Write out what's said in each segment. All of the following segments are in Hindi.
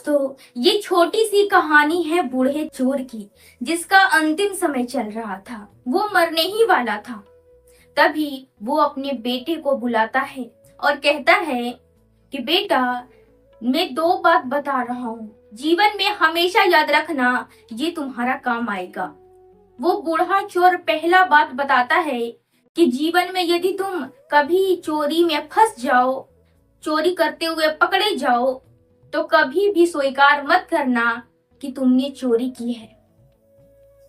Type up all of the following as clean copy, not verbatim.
दोस्तों, ये छोटी सी कहानी है बूढ़े चोर की, जिसका अंतिम समय चल रहा था। वो मरने ही वाला था। तभी वो अपने बेटे को बुलाता है और कहता है कि बेटा, मैं दो बात बता रहा हूँ, जीवन में हमेशा याद रखना, ये तुम्हारा काम आएगा। वो बूढ़ा चोर पहला बात बताता है कि जीवन में यदि तुम कभी चोरी में फंस जाओ, चोरी करते हुए पकड़े जाओ, तो कभी भी स्वीकार मत करना कि तुमने चोरी की है।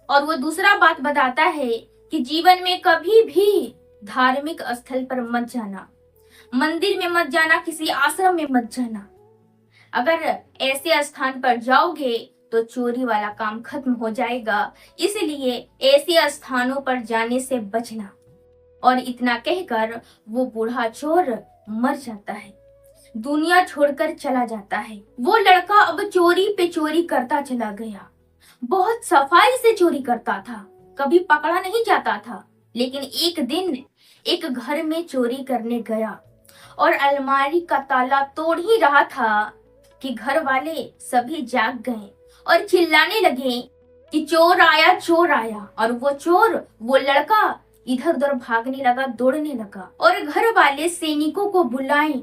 और वो दूसरा बात बताता है कि जीवन में कभी भी धार्मिक स्थल पर मत जाना, मंदिर में मत जाना, किसी आश्रम में मत जाना। अगर ऐसे स्थान पर जाओगे तो चोरी वाला काम खत्म हो जाएगा, इसलिए ऐसे स्थानों पर जाने से बचना। और इतना कहकर वो बूढ़ा चोर मर जाता है, दुनिया छोड़कर चला जाता है। वो लड़का अब चोरी पे चोरी करता चला गया। बहुत सफाई से चोरी करता था, कभी पकड़ा नहीं जाता था। लेकिन एक दिन एक घर में चोरी करने गया और अलमारी का ताला तोड़ ही रहा था कि घर वाले सभी जाग गए और चिल्लाने लगे कि चोर आया, चोर आया। और वो चोर, वो लड़का इधर उधर भागने लगा, दौड़ने लगा। और घर वाले सैनिकों को बुलाएं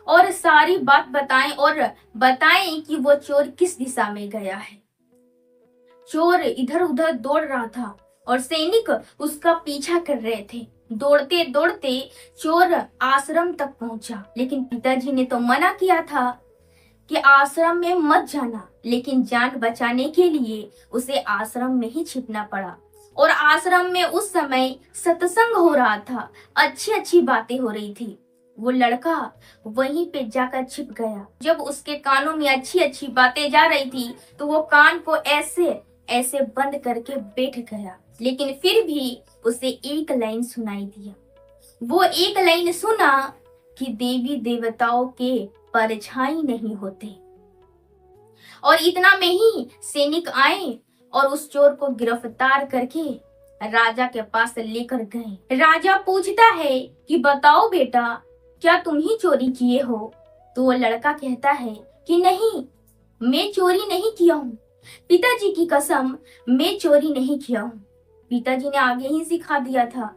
और सारी बात बताएं और बताएं कि वो चोर किस दिशा में गया है। चोर इधर उधर दौड़ रहा था और सैनिक उसका पीछा कर रहे थे। दौड़ते दौड़ते चोर आश्रम तक पहुंचा, लेकिन पिताजी ने तो मना किया था कि आश्रम में मत जाना। लेकिन जान बचाने के लिए उसे आश्रम में ही छिपना पड़ा। और आश्रम में उस समय सत्संग हो रहा था, अच्छी अच्छी बातें हो रही थी। वो लड़का वहीं पे जाकर छिप गया। जब उसके कानों में अच्छी अच्छी बातें जा रही थी तो वो कान को ऐसे ऐसे बंद करके बैठ गया। लेकिन फिर भी उसे एक लाइन सुनाई दिया। वो एक लाइन सुना कि देवी देवताओं के परछाई नहीं होते। और इतना में ही सैनिक आए और उस चोर को गिरफ्तार करके राजा के पास लेकर गए। राजा पूछता है कि बताओ बेटा, क्या तुम ही चोरी किए हो? तो वो लड़का कहता है कि नहीं, मैं चोरी नहीं किया हूँ, पिताजी की कसम, मैं चोरी नहीं किया हूँ। पिताजी ने आगे ही सिखा दिया था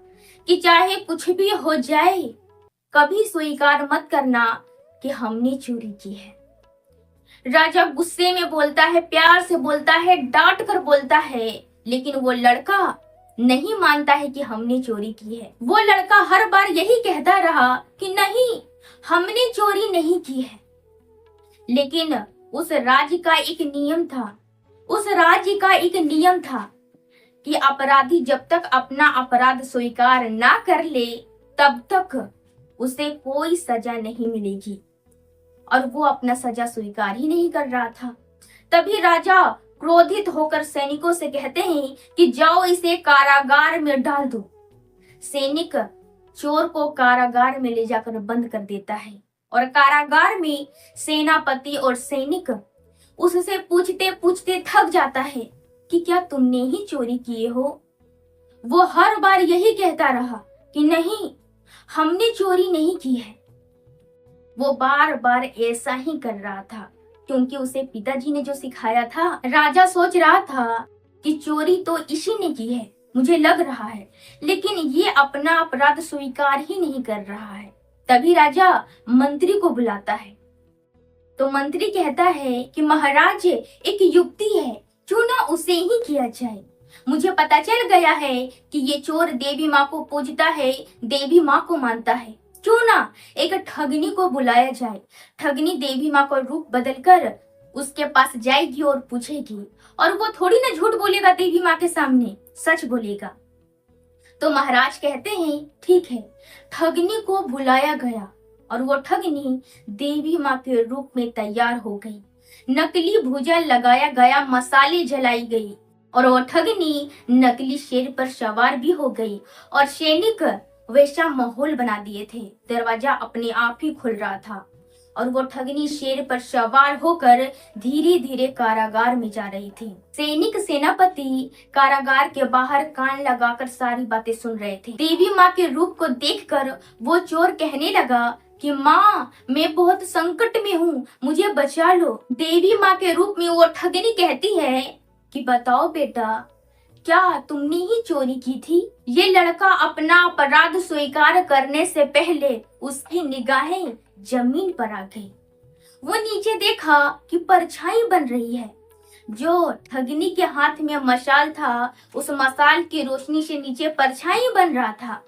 कि चाहे कुछ भी हो जाए, कभी स्वीकार मत करना कि हमने चोरी की है। राजा गुस्से में बोलता है, प्यार से बोलता है, डांट कर बोलता है, लेकिन वो लड़का नहीं मानता है कि हमने चोरी की है। वो लड़का हर बार यही कहता रहा कि नहीं, हमने चोरी नहीं की है। लेकिन उस राज्य का एक नियम था, उस राज्य का एक नियम था कि अपराधी जब तक अपना अपराध स्वीकार ना कर ले, तब तक उसे कोई सजा नहीं मिलेगी। और वो अपना सजा स्वीकार ही नहीं कर रहा था। तभी राजा क्रोधित होकर सैनिकों से कहते हैं कि जाओ इसे कारागार में डाल दो। सैनिक चोर को कारागार में ले जाकर बंद कर देता है। और कारागार में सेनापति और सैनिक उससे पूछते पूछते थक जाता है कि क्या तुमने ही चोरी किए हो? वो हर बार यही कहता रहा कि नहीं, हमने चोरी नहीं की है। वो बार बार ऐसा ही कर रहा था, क्योंकि उसे पिताजी ने जो सिखाया था। राजा सोच रहा था कि चोरी तो इसी ने की है, मुझे लग रहा है, लेकिन ये अपना अपराध स्वीकार ही नहीं कर रहा है। तभी राजा मंत्री को बुलाता है। तो मंत्री कहता है कि महाराज, एक युक्ति है, क्यों ना उसे ही किया जाए। मुझे पता चल गया है कि ये चोर देवी माँ को पूजता है, देवी माँ को मानता है। क्यों ना एक ठगनी को बुलाया जाए। ठगनी देवी माँ का रूप बदलकर उसके पास जाएगी और पूछेगी, और वो थोड़ी ना झूठ बोलेगा, देवी माँ के सामने सच बोलेगा। तो महाराज कहते हैं ठीक है। ठगनी को बुलाया गया और वो ठगनी देवी माँ के रूप में तैयार हो गई। नकली भुजा लगाया गया, मसाले जलाई गई, और वो ठगनी नकली शेर पर सवार भी हो गई। और सैनिक वैसा माहौल बना दिए थे, दरवाजा अपने आप ही खुल रहा था। और वो ठगनी शेर पर सवार होकर धीरे धीरे कारागार में जा रही थी। सैनिक सेनापति कारागार के बाहर कान लगाकर सारी बातें सुन रहे थे। देवी माँ के रूप को देखकर वो चोर कहने लगा कि माँ मैं बहुत संकट में हूँ, मुझे बचा लो। देवी माँ के रूप में वो ठगनी कहती है कि बताओ बेटा, क्या तुमने ही चोरी की थी? ये लड़का अपना अपराध स्वीकार करने से पहले उसकी निगाहें जमीन पर आ गई। वो नीचे देखा कि परछाई बन रही है। जो ठगनी के हाथ में मशाल था, उस मशाल की रोशनी से नीचे परछाई बन रहा था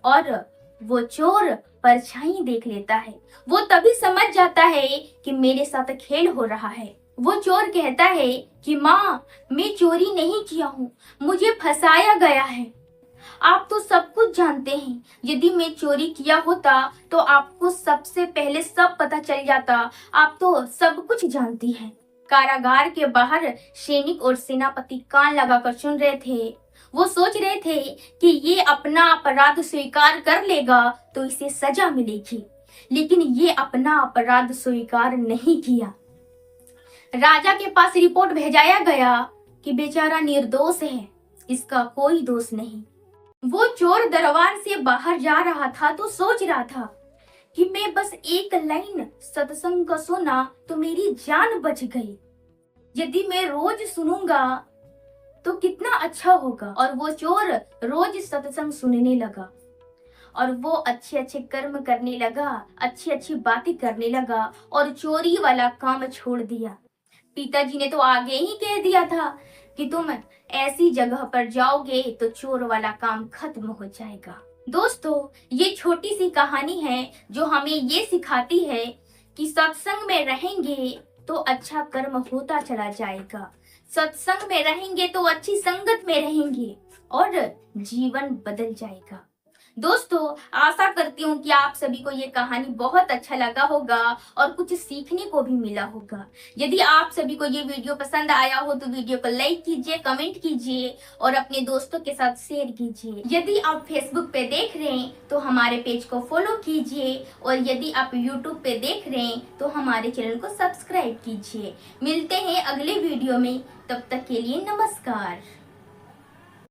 और वो चोर परछाई देख लेता है। वो तभी समझ जाता है कि मेरे साथ खेल हो रहा है। वो चोर कहता है कि माँ मैं चोरी नहीं किया हूँ, मुझे फंसाया गया है। आप तो सब कुछ जानते हैं, यदि मैं चोरी किया होता तो आपको सबसे पहले सब पता चल जाता। आप तो सब कुछ जानती हैं। कारागार के बाहर सैनिक और सेनापति कान लगाकर सुन रहे थे। वो सोच रहे थे कि ये अपना अपराध स्वीकार कर लेगा तो इसे सजा मिलेगी, लेकिन ये अपना अपराध स्वीकार नहीं किया। राजा के पास रिपोर्ट भेजाया गया कि बेचारा निर्दोष है, इसका कोई दोष नहीं। वो चोर दरबार से बाहर जा रहा था तो सोच रहा था कि मैं बस एक लाइन सत्संग का सुना तो मेरी जान बच गई। यदि मैं रोज सुनूंगा तो कितना अच्छा होगा। और वो चोर रोज सत्संग सुनने लगा और वो अच्छे अच्छे कर्म करने लगा, अच्छी अच्छी बातें करने लगा और चोरी वाला काम छोड़ दिया। पिताजी ने तो आगे ही कह दिया था कि तुम ऐसी जगह पर जाओगे तो चोर वाला काम खत्म हो जाएगा। दोस्तों, ये छोटी सी कहानी है जो हमें ये सिखाती है कि सत्संग में रहेंगे तो अच्छा कर्म होता चला जाएगा। सत्संग में रहेंगे तो अच्छी संगत में रहेंगे और जीवन बदल जाएगा। दोस्तों, आशा करती हूँ कि आप सभी को ये कहानी बहुत अच्छा लगा होगा और कुछ सीखने को भी मिला होगा। यदि आप सभी को ये वीडियो पसंद आया हो तो वीडियो को लाइक कीजिए, कमेंट कीजिए और अपने दोस्तों के साथ शेयर कीजिए। यदि आप फेसबुक पे देख रहे हैं तो हमारे पेज को फॉलो कीजिए और यदि आप यूट्यूब पे देख रहे हैं तो हमारे चैनल को सब्सक्राइब कीजिए। मिलते हैं अगले वीडियो में, तब तक के लिए नमस्कार।